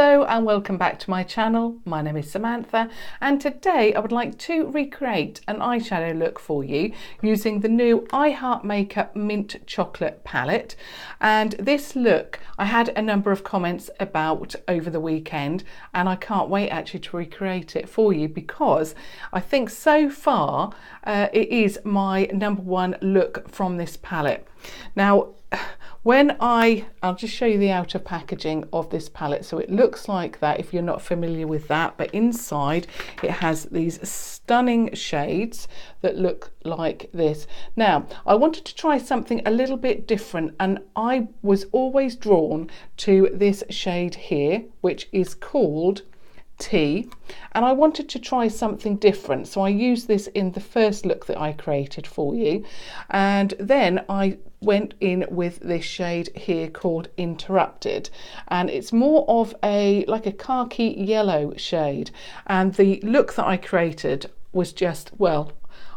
Hello and welcome back to my channel. My name is Samantha and today I would like to recreate an eyeshadow look for you using the new I Heart Makeup Mint Chocolate palette. And this look I had a number of comments about over the weekend and I can't wait actually to recreate it for you because I think so far it is my #1 look from this palette. Now when I'll just show you the outer packaging of this palette. So it looks like that if you're not familiar with that, but inside it has these stunning shades that look like this. Now I wanted to try something a little bit different and I was always drawn to this shade here, which is called Tea, and I wanted to try something different, so I used this in the first look that I created for you, and then I went in with this shade here called Interrupted, and it's more of a like a khaki yellow shade, and the look that I created was just, well,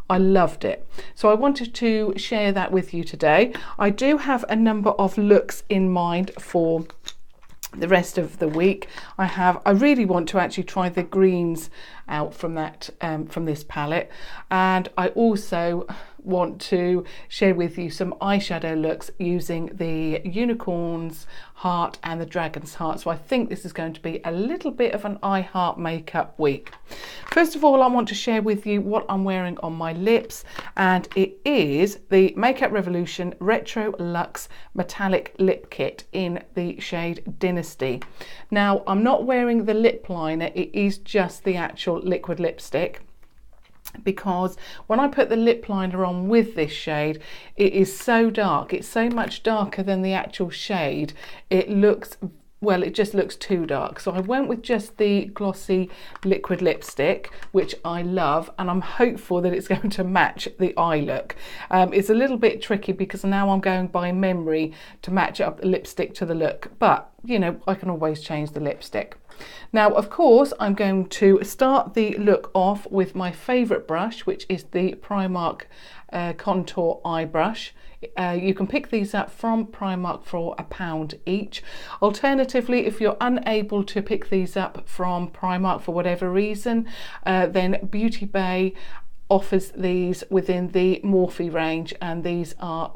I loved it. So I wanted to share that with you today. I do have a number of looks in mind for the rest of the week. I really want to actually try the greens out from that from this palette, and I also want to share with you some eyeshadow looks using the unicorn's heart and the dragon's heart. So I think this is going to be a little bit of an I Heart Makeup week. First of all, I want to share with you what I'm wearing on my lips, and it is the Makeup Revolution Retro Luxe Metallic Lip Kit in the shade Dynasty. Now I'm not wearing the lip liner, it is just the actual liquid lipstick, because when I put the lip liner on with this shade, it is so dark. It's so much darker than the actual shade. It looks, well, it just looks too dark. So I went with just the glossy liquid lipstick, which I love, and I'm hopeful that it's going to match the eye look. It's a little bit tricky because now I'm going by memory to match up the lipstick to the look, but you know, I can always change the lipstick. Now, of course, I'm going to start the look off with my favourite brush, which is the Primark contour eye brush. You can pick these up from Primark for £1 each. Alternatively, if you're unable to pick these up from Primark for whatever reason, then Beauty Bay offers these within the Morphe range, and these are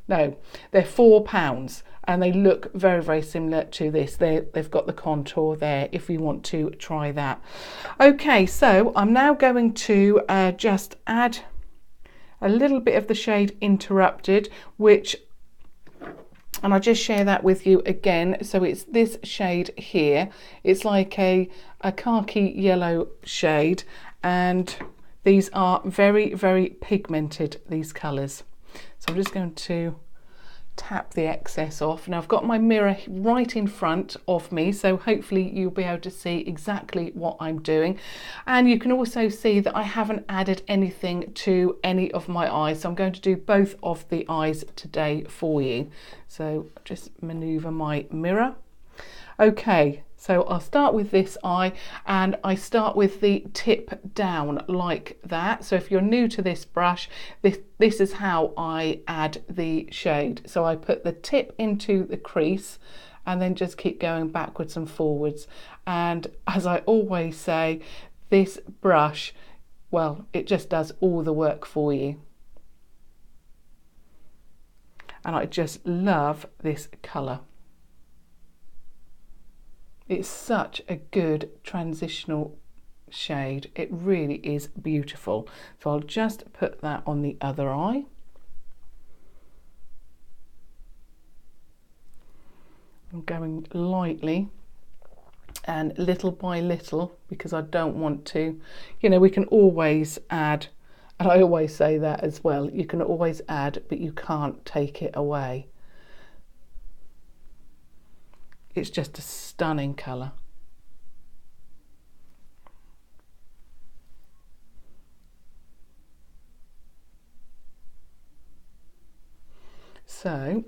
they're £4, and they look very, very similar to this. They've got the contour there if you want to try that. Okay, so I'm now going to just add a little bit of the shade Interrupted, and I'll just share that with you again. So it's this shade here. It's like a khaki yellow shade, and these are very, very pigmented, these colours. So I'm just going to tap the excess off. Now I've got my mirror right in front of me, so hopefully you'll be able to see exactly what I'm doing, and you can also see that I haven't added anything to any of my eyes, so I'm going to do both of the eyes today for you. So just maneuver my mirror. Okay, so I'll start with this eye, and I start with the tip down like that. So if you're new to this brush, this is how I add the shade. So I put the tip into the crease and then just keep going backwards and forwards. And as I always say, this brush, well, it just does all the work for you. And I just love this colour. It's such a good transitional shade. It really is beautiful. So I'll just put that on the other eye. I'm going lightly and little by little because I don't want to, you know, we can always add, and I always say that as well, you can always add, but you can't take it away. It's just a stunning colour. So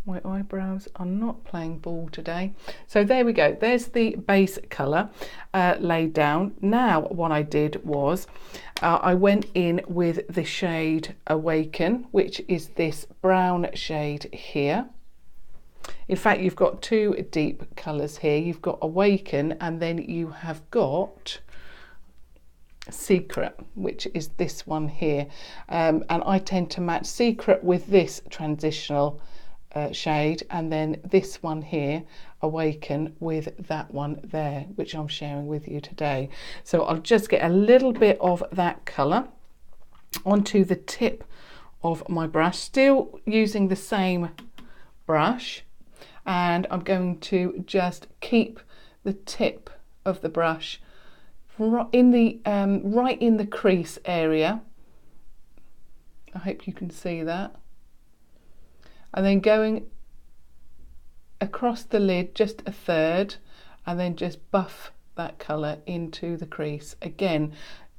my eyebrows are not playing ball today. So there we go. There's the base colour laid down. Now what I did was I went in with the shade Awaken, which is this brown shade here. In fact, you've got two deep colours here. You've got Awaken, and then you have got Secret, which is this one here. And I tend to match Secret with this transitional shade, and then this one here, Awaken, with that one there, which I'm sharing with you today. So I'll just get a little bit of that colour onto the tip of my brush, still using the same brush, and I'm going to just keep the tip of the brush right in the crease area. I hope you can see that. And then going across the lid just a third, and then just buff that colour into the crease. Again,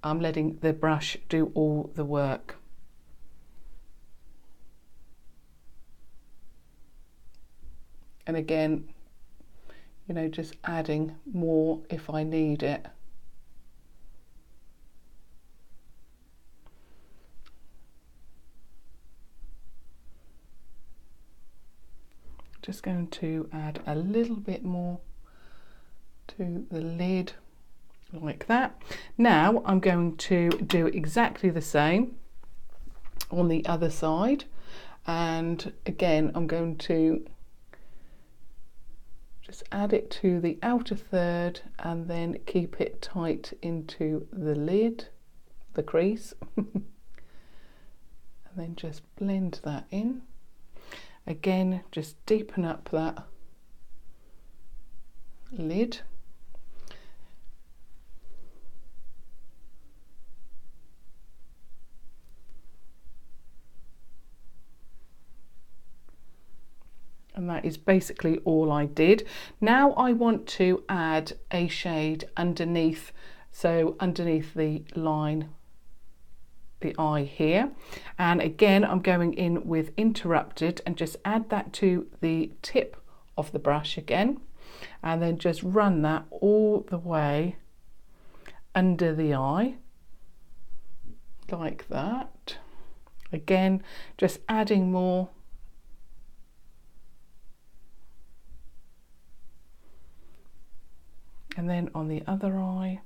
I'm letting the brush do all the work. And again, you know, just adding more if I need it. Just going to add a little bit more to the lid, like that. Now I'm going to do exactly the same on the other side, and again I'm going to just add it to the outer third and then keep it tight into the lid, the crease, and then just blend that in. Again, just deepen up that lid. And that is basically all I did. Now I want to add a shade underneath, so underneath the line, the eye here, and again I'm going in with Interrupted and just add that to the tip of the brush again, and then just run that all the way under the eye like that. Again, just adding more. And then on the other eye.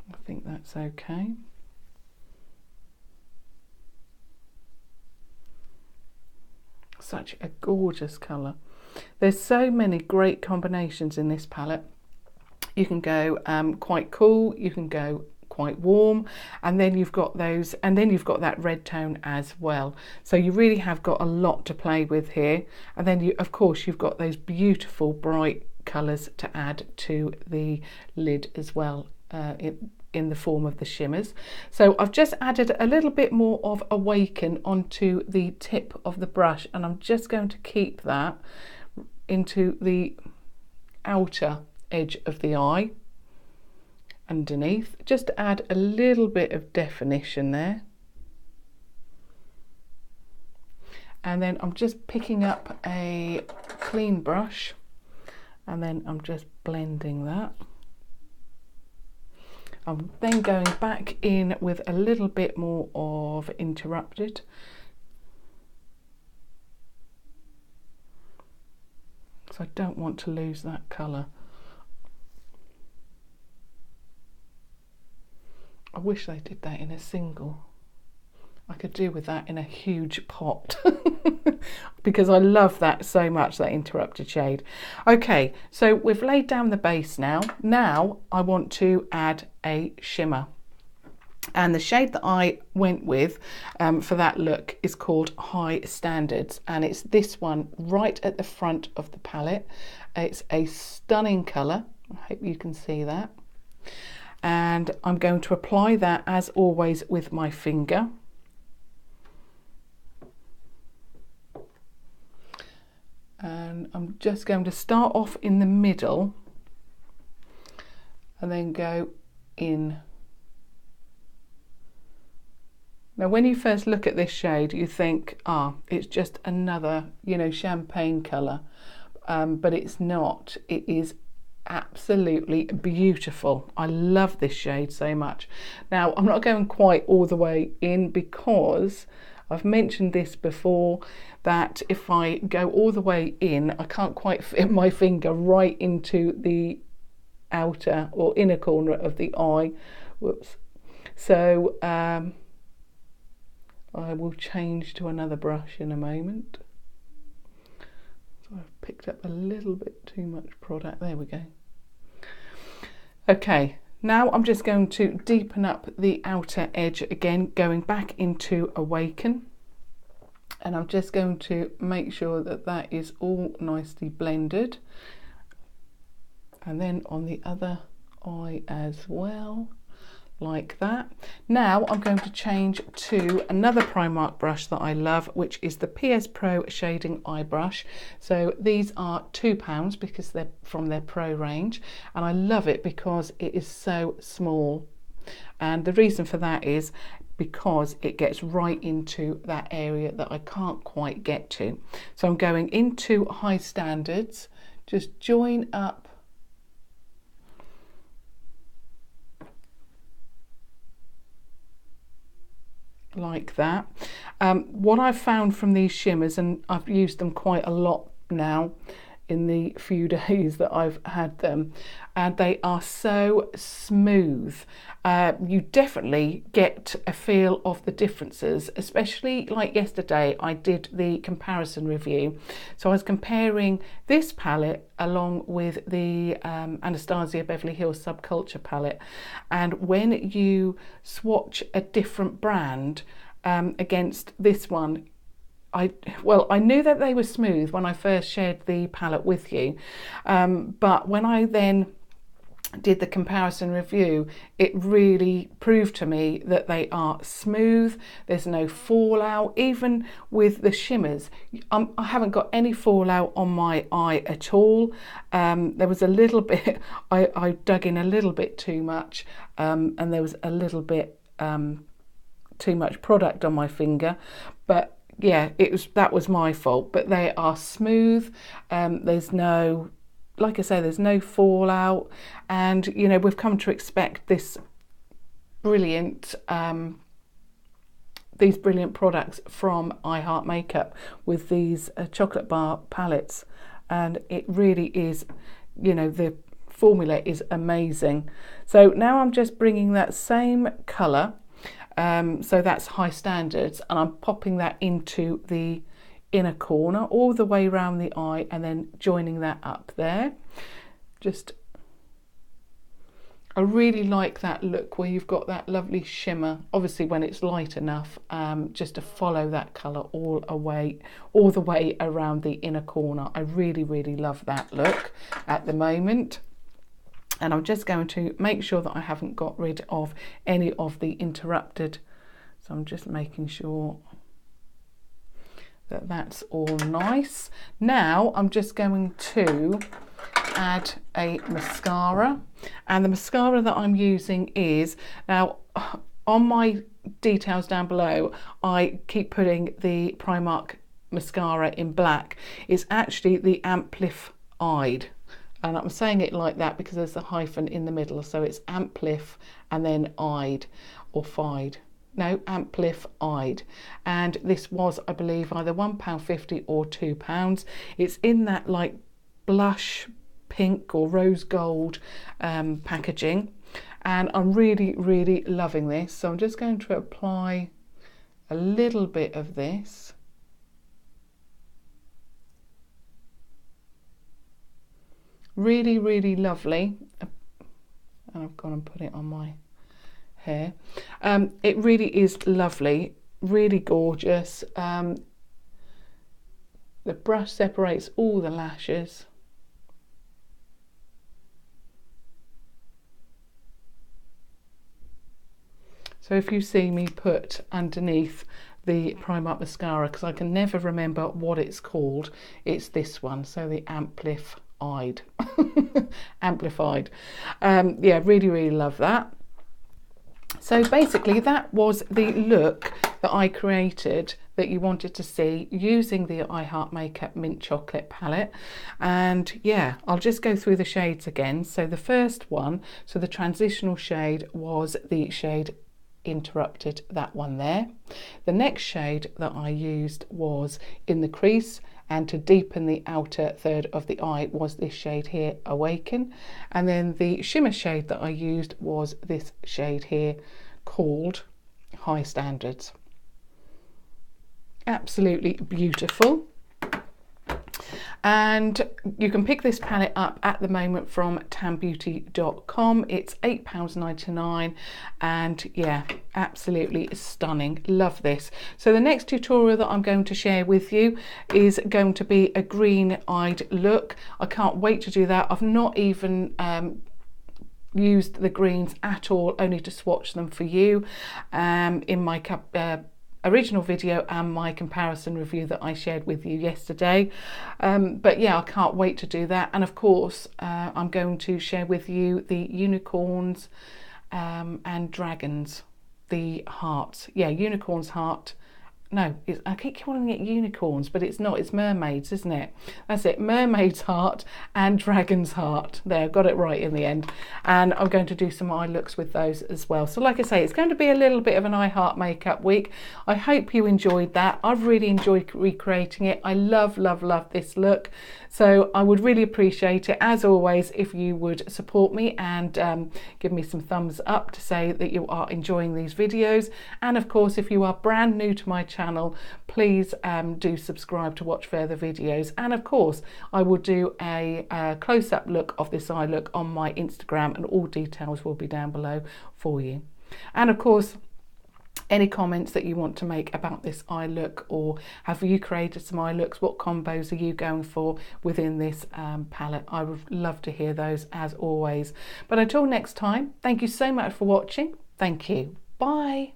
I think that's okay. Such a gorgeous colour. There's so many great combinations in this palette. You can go quite cool, you can go quite warm, and then you've got those, and then you've got that red tone as well. So you really have got a lot to play with here. And then you, of course, you've got those beautiful bright colours to add to the lid as well, in the form of the shimmers. So I've just added a little bit more of Awaken onto the tip of the brush, and I'm just going to keep that into the outer edge of the eye underneath, just to add a little bit of definition there. And then I'm just picking up a clean brush, and then I'm just blending that. I'm then going back in with a little bit more of Interrupted. So I don't want to lose that colour. I wish they did that in a single. I could do with that in a huge pot because I love that so much, that Interrupted shade. Okay, so we've laid down the base now. Now I want to add a shimmer. And the shade that I went with for that look is called High Standards, and it's this one right at the front of the palette. It's a stunning colour. I hope you can see that. And I'm going to apply that as always with my finger. And I'm just going to start off in the middle and then go in. Now when you first look at this shade you think, it's just another, you know, champagne colour, but it's not. It is absolutely beautiful. I love this shade so much. Now I'm not going quite all the way in because I've mentioned this before, that if I go all the way in, I can't quite fit my finger right into the outer or inner corner of the eye. Whoops. So I will change to another brush in a moment. So I've picked up a little bit too much product. There we go. Okay, now I'm just going to deepen up the outer edge again, going back into Awaken. And I'm just going to make sure that that is all nicely blended. And then on the other eye as well, like that. Now I'm going to change to another Primark brush that I love, which is the PS Pro Shading Eye Brush. So these are £2 because they're from their Pro range, and I love it because it is so small. And the reason for that is because it gets right into that area that I can't quite get to. So I'm going into High Standards, just join up like that. What I've found from these shimmers, and I've used them quite a lot now in the few days that I've had them, and they are so smooth. You definitely get a feel of the differences, especially like yesterday I did the comparison review. So I was comparing this palette along with the Anastasia Beverly Hills Subculture palette, and when you swatch a different brand against this one, I knew that they were smooth when I first shared the palette with you, but when I then did the comparison review, it really proved to me that they are smooth. There's no fallout. Even with the shimmers, I haven't got any fallout on my eye at all. There was a little bit, I dug in a little bit too much, and there was a little bit too much product on my finger, but yeah, that was my fault. But they are smooth. There's no, like I say, there's no fallout, and you know, we've come to expect this brilliant these brilliant products from iHeart Makeup with these chocolate bar palettes, and it really is, you know, the formula is amazing. So now I'm just bringing that same colour, so that's High Standards, and I'm popping that into the inner corner all the way around the eye and then joining that up there. I really like that look where you've got that lovely shimmer, obviously when it's light enough, just to follow that colour all the way around the inner corner. I really, really love that look at the moment. And I'm just going to make sure that I haven't got rid of any of the interrupted. So I'm just making sure that that's all nice. Now I'm just going to add a mascara. And the mascara that I'm using is, now on my details down below, I keep putting the Primark mascara in black. It's actually the Amplif-eyed. And I'm saying it like that because there's a hyphen in the middle. So it's Amplif and then eyed or fied. No, Amplif-eyed. And this was, I believe, either £1.50 or £2. It's in that like blush pink or rose gold packaging. And I'm really, really loving this. So I'm just going to apply a little bit of this. Really, really lovely. And I've gone and put it on my hair. It really is lovely, really gorgeous. The brush separates all the lashes. So if you see me put underneath the Primark mascara, because I can never remember what it's called, it's this one, so the Amplif-eyed. Amplif-eyed. Yeah, really, really love that. So basically that was the look that I created that you wanted to see using the I Heart Makeup Mint Chocolate palette. And yeah, I'll just go through the shades again. So the first one, so the transitional shade, was the shade Interrupted, that one there. The next shade that I used was in the crease, and to deepen the outer third of the eye was this shade here, Awaken. And then the shimmer shade that I used was this shade here called High Standards. Absolutely beautiful. And you can pick this palette up at the moment from tanbeauty.com. It's £8.99, and yeah, absolutely stunning. Love this. So the next tutorial that I'm going to share with you is going to be a green-eyed look. I can't wait to do that. I've not even used the greens at all, only to swatch them for you in my original video and my comparison review that I shared with you yesterday. But yeah, I can't wait to do that. And of course, I'm going to share with you the unicorns and dragons, the hearts. Yeah, unicorn's heart. No, I keep calling it unicorns, but it's not. It's mermaids, isn't it? That's it. Mermaid's heart and dragon's heart. There, got it right in the end. And I'm going to do some eye looks with those as well. So like I say, it's going to be a little bit of an I Heart Makeup week. I hope you enjoyed that. I've really enjoyed recreating it. I love, love, love this look. So I would really appreciate it, as always, if you would support me and give me some thumbs up to say that you are enjoying these videos. And of course, if you are brand new to my channel, please do subscribe to watch further videos. And of course, I will do a close-up look of this eye look on my Instagram, and all details will be down below for you. And of course, any comments that you want to make about this eye look, or have you created some eye looks? What combos are you going for within this palette? I would love to hear those, as always. But until next time, thank you so much for watching. Thank you. Bye.